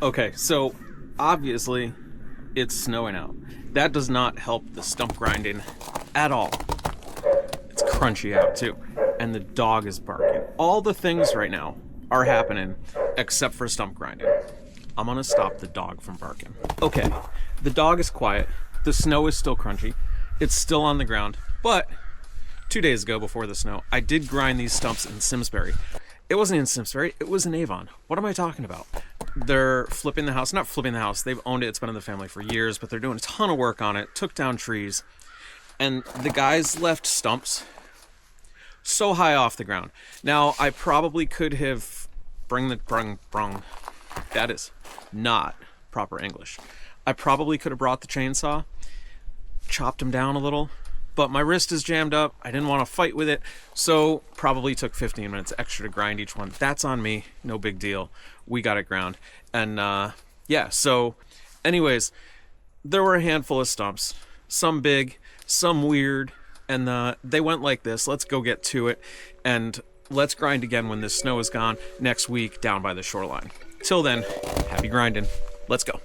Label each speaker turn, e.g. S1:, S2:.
S1: Okay, so obviously it's snowing out. That does not help the stump grinding at all. It's crunchy out too, and the dog is barking. All the things right now are happening except for stump grinding. I'm gonna stop the dog from barking. Okay, the dog is quiet. The snow is still crunchy. It's still on the ground, but 2 days ago before the snow, I did grind these stumps in Simsbury. It wasn't in Simsbury, it was in Avon. What am I talking about? They're flipping the house, not flipping the house, they've owned it, it's been in the family for years, but they're doing a ton of work on it, took down trees, and the guys left stumps so high off the ground. Now, I probably could have that is not proper English. I probably could have brought the chainsaw, chopped them down a little, but my wrist is jammed up. I didn't want to fight with it, so probably took 15 minutes extra to grind each one. That's on me, no big deal. We got it ground. And yeah, so anyways, there were a handful of stumps, some big, some weird, and they went like this. Let's go get to it, and let's grind again when this snow is gone next week down by the shoreline. Till then, happy grinding. Let's go.